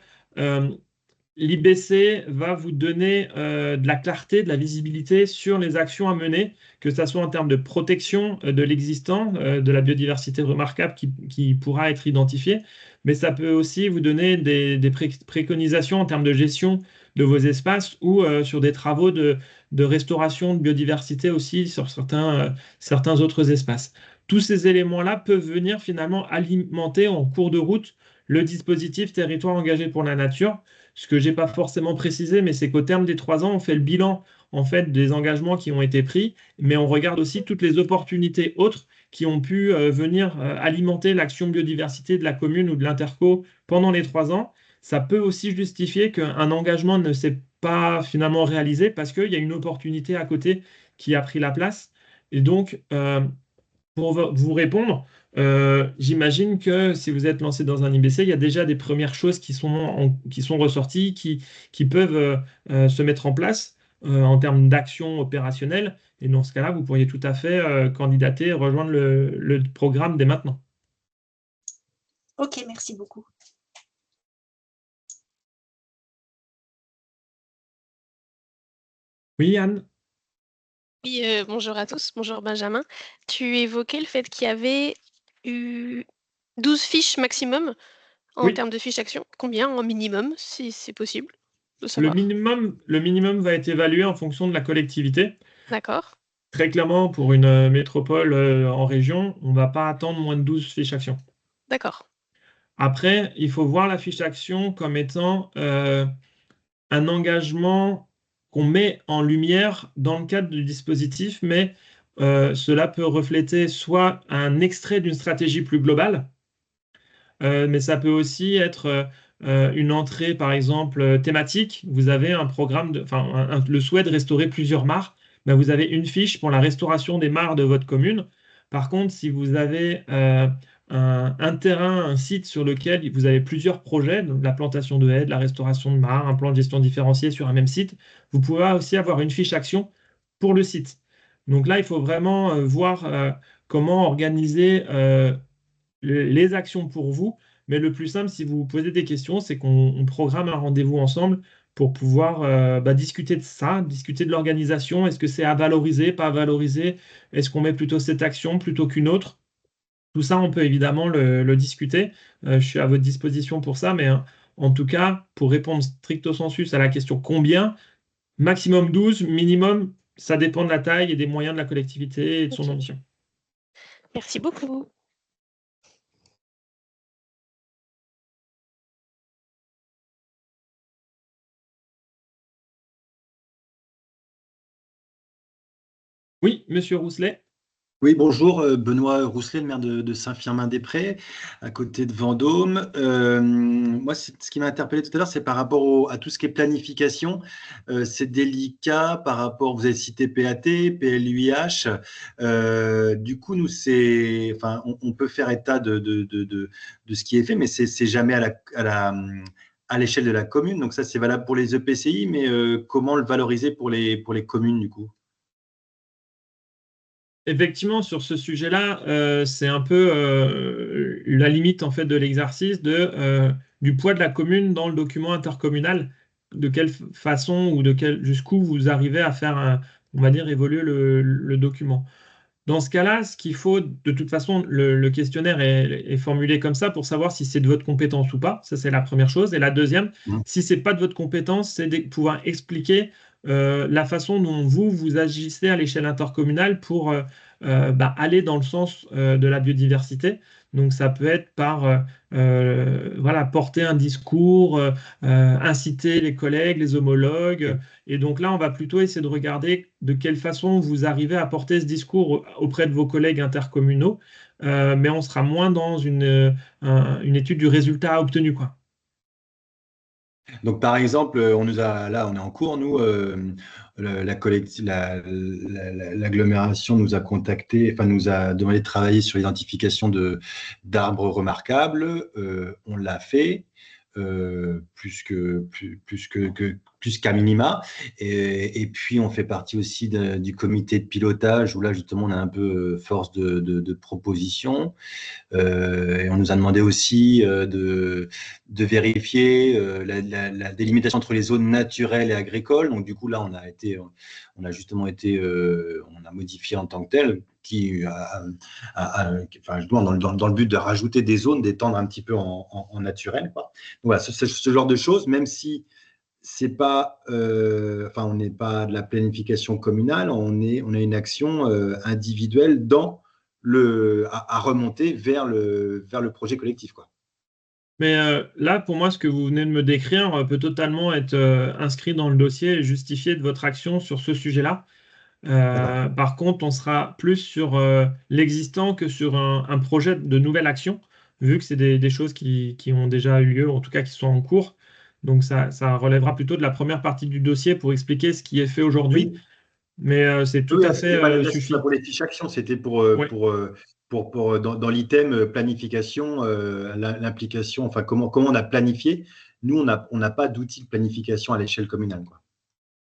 A: l'IBC va vous donner de la clarté, de la visibilité sur les actions à mener, que ce soit en termes de protection de l'existant, de la biodiversité remarquable qui pourra être identifiée, mais ça peut aussi vous donner des préconisations en termes de gestion de vos espaces ou sur des travaux de restauration de biodiversité aussi sur certains autres espaces. Tous ces éléments-là peuvent venir finalement alimenter en cours de route le dispositif territoire engagé pour la nature. Ce que j'ai pas forcément précisé, mais c'est qu'au terme des 3 ans, on fait le bilan en fait des engagements qui ont été pris, mais on regarde aussi toutes les opportunités autres qui ont pu venir alimenter l'action biodiversité de la commune ou de l'interco pendant les 3 ans. Ça peut aussi justifier qu'un engagement ne s'est pas finalement réalisé parce qu'il y a une opportunité à côté qui a pris la place. Et donc, pour vous répondre, j'imagine que si vous êtes lancé dans un IBC, il y a déjà des premières choses qui sont ressorties, qui peuvent se mettre en place en termes d'action opérationnelle. Et dans ce cas-là, vous pourriez tout à fait candidater et rejoindre le programme dès maintenant.
C: Ok, merci beaucoup.
A: Oui, Anne?
D: Oui, bonjour à tous, bonjour Benjamin. Tu évoquais le fait qu'il y avait eu 12 fiches maximum en
A: Oui,
D: termes de fiches action. Combien en minimum, si c'est possible de
A: le
D: savoir?
A: minimum, le minimum va être évalué en fonction de la collectivité.
D: D'accord,
A: Très clairement, pour une métropole en région, on ne va pas attendre moins de 12 fiches actions.
D: d'accord,
A: Après, il faut voir la fiche action comme étant un engagement qu'on met en lumière dans le cadre du dispositif, mais cela peut refléter soit un extrait d'une stratégie plus globale, mais ça peut aussi être une entrée, par exemple, thématique. Vous avez un programme, le souhait de restaurer plusieurs mares. Ben, vous avez une fiche pour la restauration des mares de votre commune. Par contre, si vous avez un terrain, un site sur lequel vous avez plusieurs projets, donc la plantation de haies, de la restauration de mares, un plan de gestion différencié sur un même site, vous pouvez aussi avoir une fiche action pour le site. Donc là, il faut vraiment voir comment organiser les actions pour vous. Mais le plus simple, si vous vous posez des questions, c'est qu'on programme un rendez-vous ensemble pour pouvoir discuter de ça, discuter de l'organisation. Est-ce que c'est à valoriser, pas à valoriser? Est-ce qu'on met plutôt cette action plutôt qu'une autre? Tout ça, on peut évidemment le discuter. Je suis à votre disposition pour ça, mais en tout cas, pour répondre stricto sensus à la question combien, maximum 12, minimum, ça dépend de la taille et des moyens de la collectivité et de son
D: ok.
A: ambition.
D: Merci beaucoup.
A: Oui, Monsieur Rousselet.
E: Oui, bonjour, Benoît Rousselet, le maire de Saint-Firmin-des-Prés, à côté de Vendôme. Moi, ce qui m'a interpellé tout à l'heure, c'est par rapport à tout ce qui est planification. C'est délicat par rapport, vous avez cité PAT, PLUIH. Du coup, nous, on peut faire état de ce qui est fait, mais c'est jamais à l'échelle de la commune. Donc ça, c'est valable pour les EPCI, mais comment le valoriser pour les communes, du coup?
A: Effectivement, sur ce sujet-là, c'est un peu la limite en fait de l'exercice du poids de la commune dans le document intercommunal. De quelle façon ou jusqu'où vous arrivez à faire, on va dire, évoluer le document. Dans ce cas-là, ce qu'il faut, de toute façon, le questionnaire est formulé comme ça pour savoir si c'est de votre compétence ou pas. Ça, c'est la première chose. Et la deuxième, si c'est pas de votre compétence, c'est de pouvoir expliquer la façon dont vous agissez à l'échelle intercommunale pour aller dans le sens de la biodiversité. Donc, ça peut être par voilà, porter un discours, inciter les collègues, les homologues. Et donc là, on va plutôt essayer de regarder de quelle façon vous arrivez à porter ce discours auprès de vos collègues intercommunaux, mais on sera moins dans une étude du résultat obtenu, quoi.
E: Donc, par exemple, on est en cours, nous, l'agglomération nous a contacté, enfin, nous a demandé de travailler sur l'identification d'arbres remarquables. On l'a fait, plus qu'à minima. Et puis, on fait partie aussi du comité de pilotage où là, justement, on a un peu force de proposition. Et on nous a demandé aussi de vérifier la délimitation entre les zones naturelles et agricoles. Donc, du coup, là, on a modifié en tant que tel, dans le but de rajouter des zones, d'étendre un petit peu en naturel, quoi. Donc, voilà, ce genre de choses, même si c'est pas, on n'est pas de la planification communale, on a une action individuelle à remonter vers le projet collectif, quoi.
A: Mais là, pour moi, ce que vous venez de me décrire peut totalement être inscrit dans le dossier et justifié de votre action sur ce sujet-là. Par contre, on sera plus sur l'existant que sur un projet de nouvelle action, vu que c'est des choses qui ont déjà eu lieu, en tout cas qui sont en cours. Donc ça relèvera plutôt de la première partie du dossier pour expliquer ce qui est fait aujourd'hui.
E: Oui,
A: Mais c'est tout
E: oui,
A: à
E: c'était pas,
A: fait
E: là, c'était pas
A: suffit.
E: pour les fiches actions, c'était
A: Ouais.
E: dans l'item planification, l'implication, enfin comment on a planifié. Nous, on n'a pas d'outil de planification à l'échelle communale, quoi.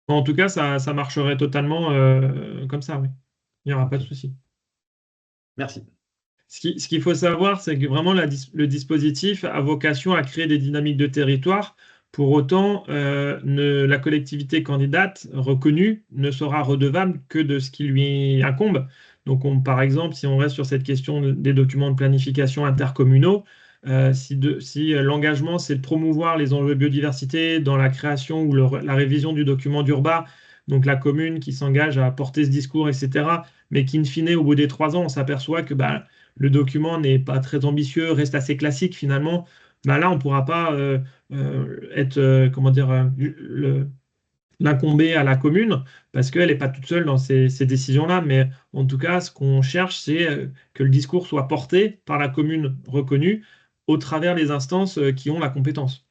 A: En tout cas, ça marcherait totalement comme ça, oui. Il n'y aura pas de
E: Ok,
A: souci.
E: merci.
A: Ce qu'il faut savoir, c'est que vraiment le dispositif a vocation à créer des dynamiques de territoire Pour autant, la collectivité candidate reconnue ne sera redevable que de ce qui lui incombe. Donc, par exemple, si on reste sur cette question des documents de planification intercommunaux, si l'engagement, c'est de promouvoir les enjeux de biodiversité dans la création ou la révision du document d'urbain, donc la commune qui s'engage à porter ce discours, etc., mais qui, in fine, au bout des 3 ans, on s'aperçoit que bah, le document n'est pas très ambitieux, reste assez classique finalement, bah, là, on ne pourra pas être, comment dire, l'incomber à la commune, parce qu'elle n'est pas toute seule dans ces décisions-là. Mais en tout cas, ce qu'on cherche, c'est que le discours soit porté par la commune reconnue au travers des instances qui ont la compétence.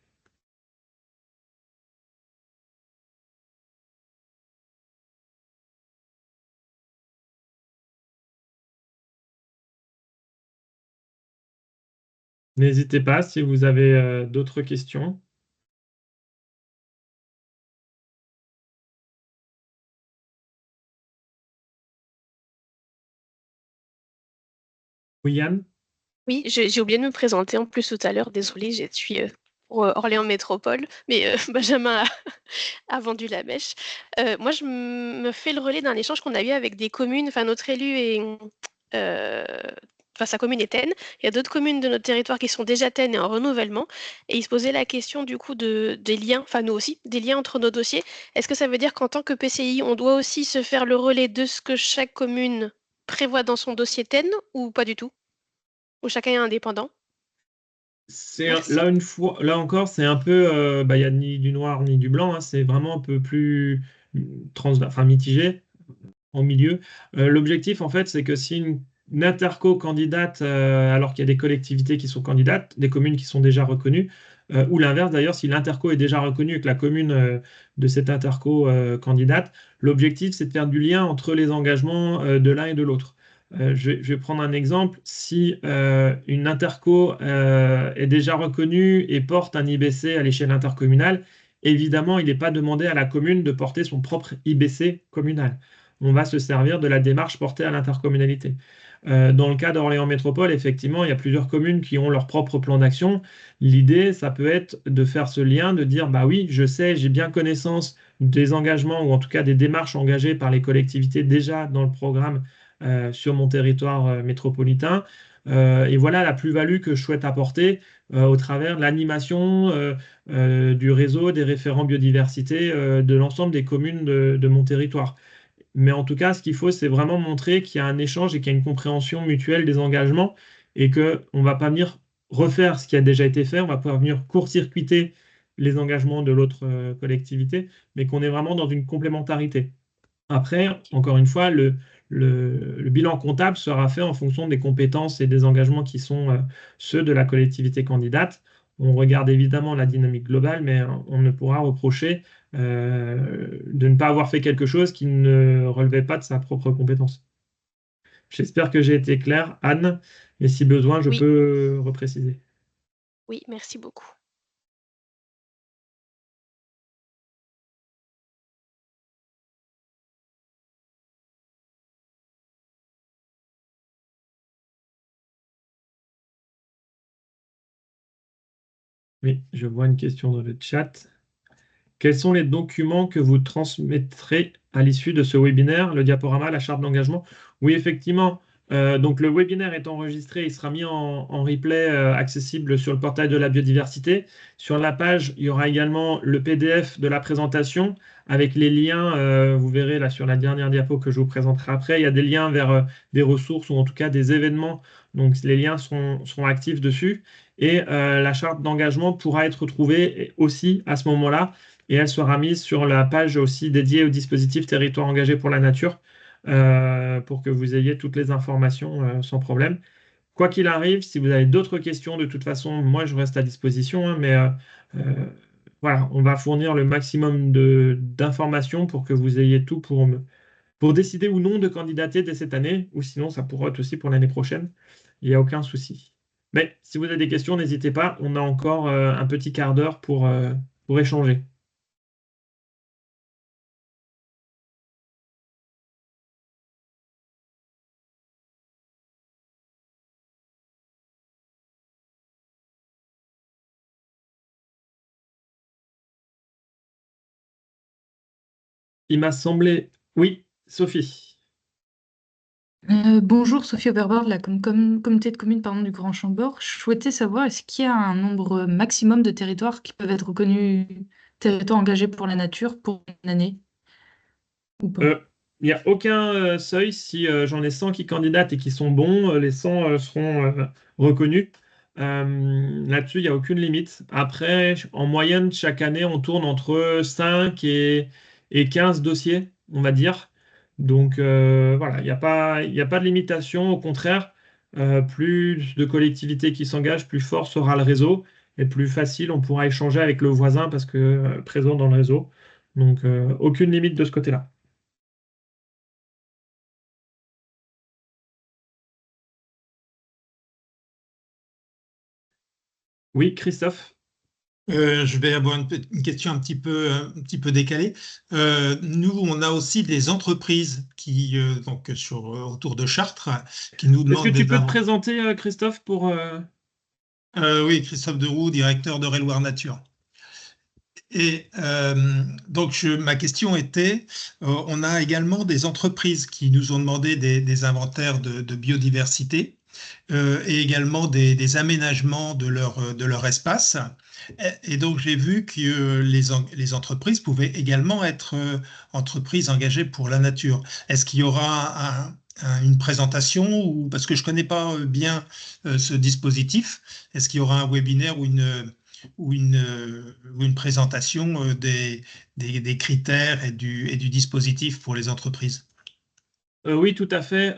A: N'hésitez pas si vous avez d'autres questions. Oui, Yann?
D: Oui, j'ai oublié de me présenter en plus tout à l'heure. Désolée, je suis pour Orléans Métropole, mais Benjamin a vendu la mèche. Moi, je me fais le relais d'un échange qu'on a eu avec des communes. Enfin, notre élu est, euh, enfin, sa commune est TEN. Il y a d'autres communes de notre territoire qui sont déjà TEN et en renouvellement. Et il se posait la question du coup des liens, enfin nous aussi, des liens entre nos dossiers. Est-ce que ça veut dire qu'en tant que PCI, on doit aussi se faire le relais de ce que chaque commune prévoit dans son dossier TEN ou pas du tout? Où chacun est indépendant. Merci.
A: Là, une fois, là encore, c'est un peu, bah, il n'y a ni du noir ni du blanc, hein, c'est vraiment un peu plus enfin, mitigé en milieu. L'objectif, en fait, c'est que si une interco candidate, alors qu'il y a des collectivités qui sont candidates, des communes qui sont déjà reconnues, ou l'inverse d'ailleurs, si l'interco est déjà reconnue et que la commune de cette interco candidate, l'objectif, c'est de faire du lien entre les engagements de l'un et de l'autre. Je vais prendre un exemple. Si une interco est déjà reconnue et porte un IBC à l'échelle intercommunale, évidemment, il n'est pas demandé à la commune de porter son propre IBC communal. On va se servir de la démarche portée à l'intercommunalité. Dans le cas d'Orléans Métropole, effectivement, il y a plusieurs communes qui ont leur propre plan d'action. L'idée, ça peut être de faire ce lien, de dire, bah oui, je sais, j'ai bien connaissance des engagements ou en tout cas des démarches engagées par les collectivités déjà dans le programme sur mon territoire métropolitain. Et voilà la plus-value que je souhaite apporter au travers de l'animation du réseau des référents biodiversité de l'ensemble des communes de mon territoire. Mais en tout cas, ce qu'il faut, c'est vraiment montrer qu'il y a un échange et qu'il y a une compréhension mutuelle des engagements et qu'on ne va pas venir refaire ce qui a déjà été fait, on va pas venir court-circuiter les engagements de l'autre collectivité, mais qu'on est vraiment dans une complémentarité. Après, encore une fois, le bilan comptable sera fait en fonction des compétences et des engagements qui sont ceux de la collectivité candidate. On regarde évidemment la dynamique globale, mais on ne pourra reprocher de ne pas avoir fait quelque chose qui ne relevait pas de sa propre compétence. J'espère que j'ai été clair, Anne, mais si besoin, je
D: Oui,
A: peux repréciser.
D: oui, merci beaucoup.
A: Oui, je vois une question dans le chat. Quels sont les documents que vous transmettrez à l'issue de ce webinaire, le diaporama, la charte d'engagement? Oui, effectivement. Donc le webinaire est enregistré, il sera mis en replay accessible sur le portail de la biodiversité. Sur la page, il y aura également le PDF de la présentation avec les liens. Vous verrez là sur la dernière diapo que je vous présenterai après, il y a des liens vers des ressources ou en tout cas des événements. Donc les liens seront actifs dessus. Et la charte d'engagement pourra être trouvée aussi à ce moment-là et elle sera mise sur la page aussi dédiée au dispositif Territoire engagé pour la nature pour que vous ayez toutes les informations sans problème. Quoi qu'il arrive, si vous avez d'autres questions, de toute façon, moi je reste à disposition, hein, mais euh, voilà, on va fournir le maximum d'informations pour que vous ayez tout pour décider ou non de candidater dès cette année, ou sinon ça pourra être aussi pour l'année prochaine. Il n'y a aucun souci. Mais si vous avez des questions, n'hésitez pas, on a encore un petit quart d'heure pour échanger. il m'a semblé... Oui, Sophie.
F: Bonjour, Sophie Oberbord de la communauté de communes pardon, du Grand Chambord. Je souhaitais savoir, est-ce qu'il y a un nombre maximum de territoires qui peuvent être reconnus territoires engagés pour la nature pour une année ou pas?
A: Il n'y a aucun seuil. Si j'en ai 100 qui candidatent et qui sont bons, les 100 seront reconnus. Là-dessus, il n'y a aucune limite. Après, en moyenne, chaque année, on tourne entre 5 et 15 dossiers, on va dire. Donc voilà, il n'y a pas de limitation. Au contraire, plus de collectivités qui s'engagent, plus fort sera le réseau et plus facile on pourra échanger avec le voisin parce que présent dans le réseau. Donc aucune limite de ce côté-là. Oui, Christophe.
G: Je vais avoir une question un petit peu décalée. Nous, on a aussi des entreprises qui, autour de Chartres, qui nous
A: Est-ce
G: demandent
A: que tu peux te
G: des
A: présenter, Christophe, pour...
G: oui, Christophe Deroux, directeur de Réloir Nature. Et ma question était, on a également des entreprises qui nous ont demandé des inventaires de biodiversité et également des aménagements de leur espace. Et donc, j'ai vu que les entreprises pouvaient également être entreprises engagées pour la nature. Est-ce qu'il y aura une présentation parce que je ne connais pas bien ce dispositif, est-ce qu'il y aura un webinaire ou une présentation des critères et du dispositif pour les entreprises?
A: Oui, tout à fait.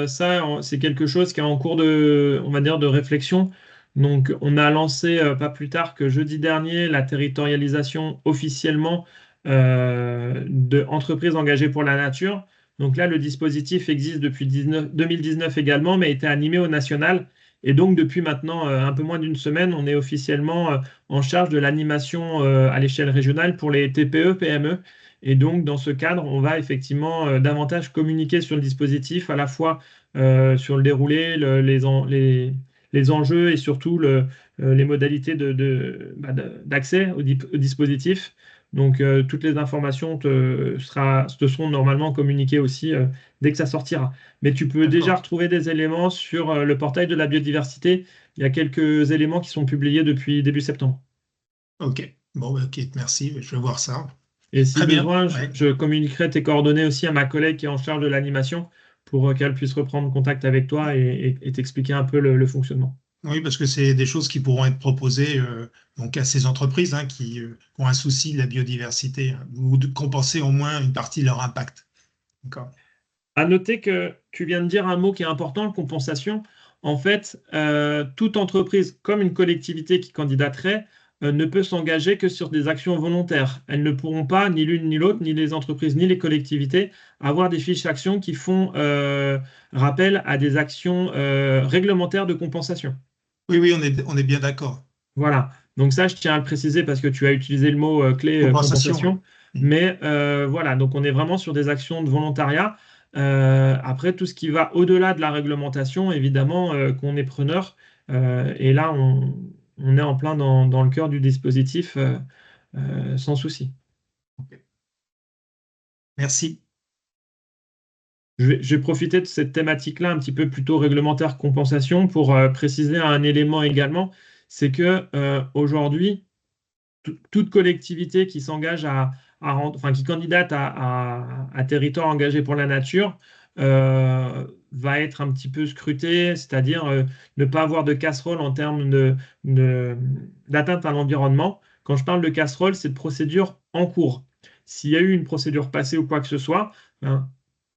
A: Ça, c'est quelque chose qui est en cours de, on va dire, de réflexion. Donc, on a lancé pas plus tard que jeudi dernier la territorialisation officiellement d'entreprises engagées pour la nature. Donc là, le dispositif existe depuis 2019 également, mais a été animé au national. Et donc, depuis maintenant un peu moins d'une semaine, on est officiellement en charge de l'animation à l'échelle régionale pour les TPE, PME. Et donc, dans ce cadre, on va effectivement davantage communiquer sur le dispositif, à la fois sur le déroulé, les enjeux et surtout les modalités d'accès au dispositif. Donc, toutes les informations te seront normalement communiquées aussi dès que ça sortira. Mais tu peux déjà retrouver des éléments sur le portail de la biodiversité. Il y a quelques éléments qui sont publiés depuis début septembre.
G: Ok, bon, ok, merci, je vais voir ça.
A: Et si
G: Très bien,
A: besoin,
G: ouais.
A: je communiquerai tes coordonnées aussi à ma collègue qui est en charge de l'animation pour qu'elle puisse reprendre contact avec toi et t'expliquer un peu le fonctionnement.
G: Oui, parce que c'est des choses qui pourront être proposées donc à ces entreprises qui ont un souci de la biodiversité ou de compenser au moins une partie de leur impact. D'accord.
A: À noter que tu viens de dire un mot qui est important, la compensation. En fait, toute entreprise, comme une collectivité qui candidaterait, ne peut s'engager que sur des actions volontaires. Elles ne pourront pas, ni l'une ni l'autre, ni les entreprises, ni les collectivités, avoir des fiches actions qui font rappel à des actions réglementaires de compensation.
G: Oui, on est bien d'accord.
A: Voilà. Donc ça, je tiens à le préciser parce que tu as utilisé le mot clé compensation.
G: Ouais.
A: Mais voilà, donc on est vraiment sur des actions de volontariat. Après, tout ce qui va au-delà de la réglementation, évidemment, qu'on est preneur. Et là, on est en plein dans le cœur du dispositif sans souci.
G: Okay. Merci.
A: Je vais profiter de cette thématique-là un petit peu plutôt réglementaire compensation pour préciser un élément également, c'est que aujourd'hui, toute collectivité qui s'engage qui candidate à territoire engagé pour la nature va être un petit peu scrutée, c'est-à-dire ne pas avoir de casserole en termes d'atteinte à l'environnement. Quand je parle de casserole, c'est de procédure en cours. S'il y a eu une procédure passée ou quoi que ce soit,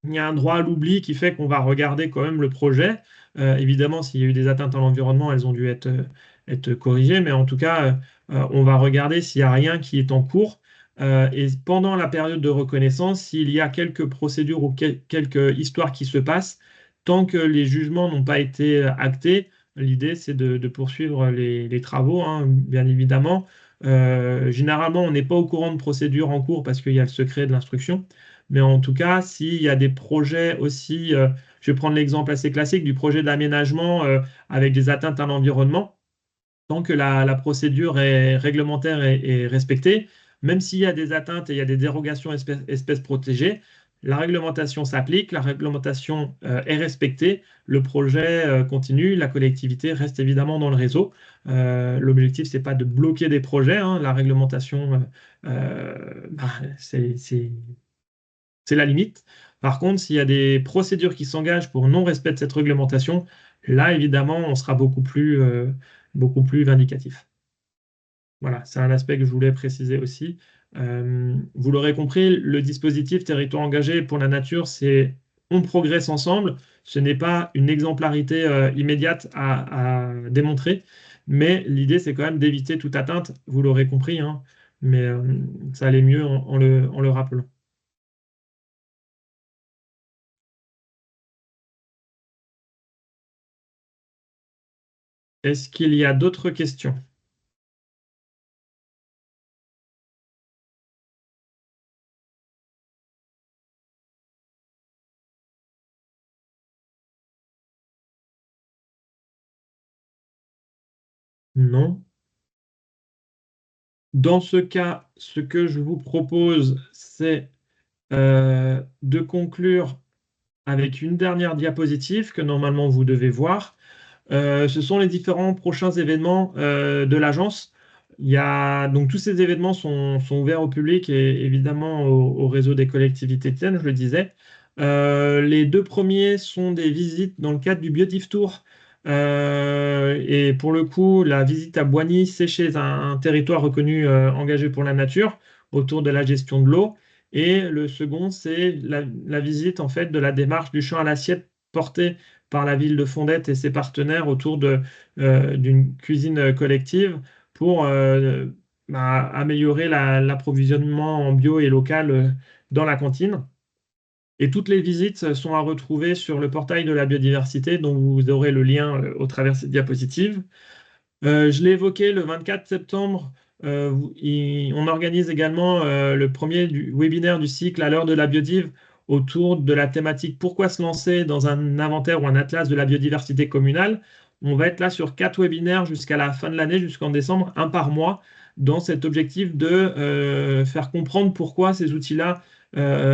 A: il y a un droit à l'oubli qui fait qu'on va regarder quand même le projet. Évidemment, s'il y a eu des atteintes à l'environnement, elles ont dû être corrigées, mais en tout cas, on va regarder s'il n'y a rien qui est en cours. Et pendant la période de reconnaissance, s'il y a quelques procédures ou quelques histoires qui se passent, tant que les jugements n'ont pas été actés, l'idée c'est de poursuivre les travaux, hein, bien évidemment. Généralement, on n'est pas au courant de procédures en cours parce qu'il y a le secret de l'instruction. Mais en tout cas, s'il y a des projets aussi, je vais prendre l'exemple assez classique du projet d'aménagement avec des atteintes à l'environnement, tant que la procédure est réglementaire et respectée, même s'il y a des atteintes et il y a des dérogations espèces protégées, la réglementation s'applique, la réglementation est respectée, le projet continue, la collectivité reste évidemment dans le réseau. L'objectif, c'est pas de bloquer des projets, hein, la réglementation, c'est la limite. Par contre, s'il y a des procédures qui s'engagent pour non-respect de cette réglementation, là, évidemment, on sera beaucoup plus vindicatif. Voilà, c'est un aspect que je voulais préciser aussi. Vous l'aurez compris, le dispositif territoire engagé pour la nature, c'est on progresse ensemble. Ce n'est pas une exemplarité immédiate à démontrer, mais l'idée, c'est quand même d'éviter toute atteinte. Vous l'aurez compris, hein, mais ça allait mieux en le rappelant. Est-ce qu'il y a d'autres questions? Non. Dans ce cas, ce que je vous propose, c'est de conclure avec une dernière diapositive que normalement vous devez voir. Ce sont les différents prochains événements de l'agence. Donc tous ces événements sont ouverts au public et évidemment au réseau des collectivités tiennes, je le disais. Les deux premiers sont des visites dans le cadre du Biotif Tour. Et pour le coup, la visite à Boigny, c'est chez un territoire reconnu engagé pour la nature autour de la gestion de l'eau. Et le second, c'est la visite en fait de la démarche du champ à l'assiette portée par la ville de Fondette et ses partenaires autour d'une cuisine collective pour améliorer l'approvisionnement en bio et local dans la cantine. Et toutes les visites sont à retrouver sur le portail de la biodiversité, dont vous aurez le lien au travers de cette diapositive. Je l'ai évoqué le 24 septembre. On organise également le premier webinaire du cycle à l'heure de la biodive autour de la thématique pourquoi se lancer dans un inventaire ou un atlas de la biodiversité communale. On va être là sur 4 webinaires jusqu'à la fin de l'année, jusqu'en décembre, un par mois, dans cet objectif de faire comprendre pourquoi ces outils-là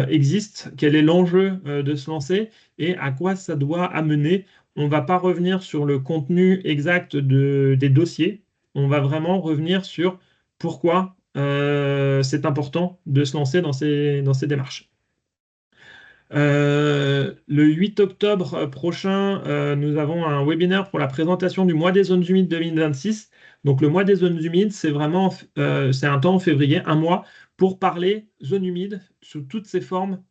A: existent, quel est l'enjeu de se lancer et à quoi ça doit amener. On ne va pas revenir sur le contenu exact des dossiers. On va vraiment revenir sur pourquoi c'est important de se lancer dans ces démarches. Le 8 octobre prochain, nous avons un webinaire pour la présentation du mois des zones humides 2026. Donc le mois des zones humides, c'est vraiment c'est un temps en février, un mois, pour parler zones humides sous toutes ses formes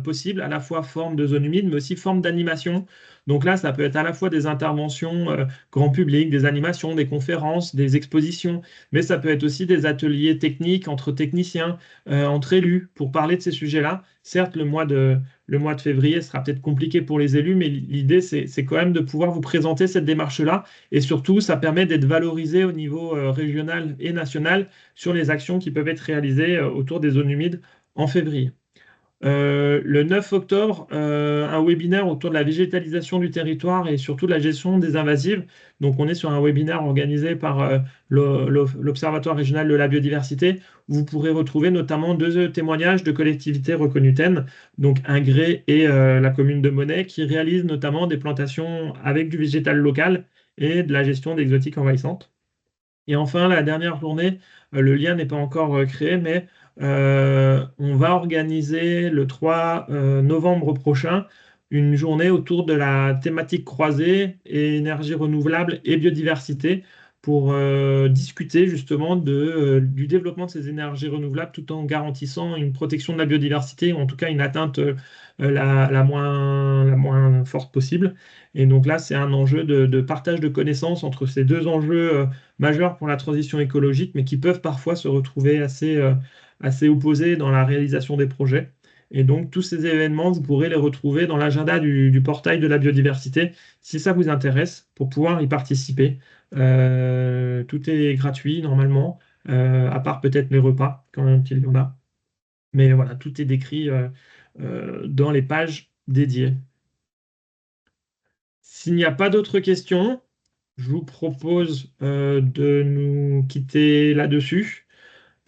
A: possibles, à la fois forme de zone humide, mais aussi forme d'animation. Donc là, ça peut être à la fois des interventions grand public, des animations, des conférences, des expositions, mais ça peut être aussi des ateliers techniques entre techniciens, entre élus, pour parler de ces sujets-là. Certes, le mois de février sera peut-être compliqué pour les élus, mais l'idée, c'est quand même de pouvoir vous présenter cette démarche-là. Et surtout, ça permet d'être valorisé au niveau régional et national sur les actions qui peuvent être réalisées autour des zones humides en février. Le 9 octobre, un webinaire autour de la végétalisation du territoire et surtout de la gestion des invasives. Donc, on est sur un webinaire organisé par l'Observatoire régional de la biodiversité. Vous pourrez retrouver notamment 2 témoignages de collectivités reconnues TEN, donc Ingré et la commune de Monnet, qui réalisent notamment des plantations avec du végétal local et de la gestion d'exotiques envahissantes. Et enfin, la dernière journée, le lien n'est pas encore créé, mais on va organiser le 3 novembre prochain une journée autour de la thématique croisée et énergie renouvelable et biodiversité pour discuter justement du développement de ces énergies renouvelables tout en garantissant une protection de la biodiversité, ou en tout cas une atteinte la moins forte possible. Et donc là, c'est un enjeu de partage de connaissances entre ces 2 enjeux majeurs pour la transition écologique, mais qui peuvent parfois se retrouver assez opposés dans la réalisation des projets. Et donc, tous ces événements, vous pourrez les retrouver dans l'agenda du portail de la biodiversité, si ça vous intéresse, pour pouvoir y participer. Tout est gratuit, normalement, à part peut-être les repas, quand il y en a. Mais voilà, tout est décrit dans les pages dédiées. S'il n'y a pas d'autres questions, je vous propose de nous quitter là-dessus.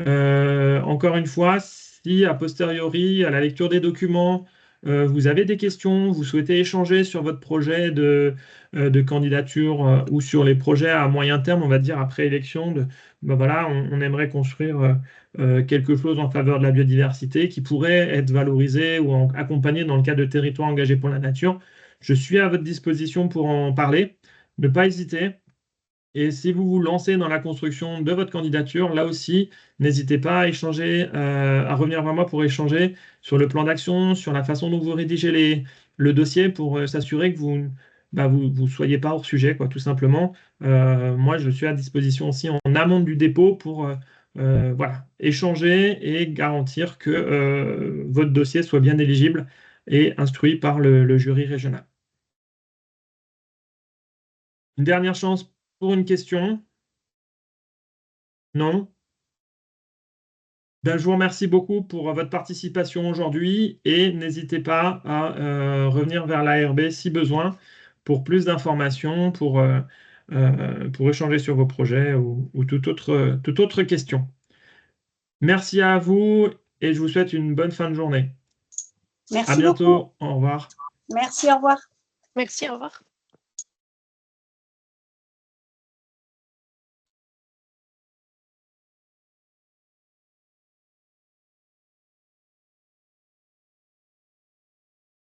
A: Encore une fois, si a posteriori, à la lecture des documents, vous avez des questions, vous souhaitez échanger sur votre projet de candidature ou sur les projets à moyen terme, on va dire après élection, ben voilà, on aimerait construire quelque chose en faveur de la biodiversité qui pourrait être valorisé ou accompagné dans le cadre de territoires engagés pour la nature. Je suis à votre disposition pour en parler. Ne pas hésiter. Et si vous vous lancez dans la construction de votre candidature, là aussi, n'hésitez pas à échanger, à revenir vers moi pour échanger sur le plan d'action, sur la façon dont vous rédigez le dossier pour s'assurer que vous soyez pas hors sujet, quoi, tout simplement. Moi, je suis à disposition aussi en amont du dépôt pour voilà, échanger et garantir que votre dossier soit bien éligible et instruit par le jury régional. Une dernière chance pour une question? Non? Ben, je vous remercie beaucoup pour votre participation aujourd'hui et n'hésitez pas à revenir vers l'ARB si besoin pour plus d'informations, pour échanger sur vos projets ou toute autre question. Merci à vous et je vous souhaite une bonne fin de journée.
C: Merci
A: À bientôt.
C: beaucoup.
A: Au revoir.
C: Merci, au revoir.
D: Merci, au revoir.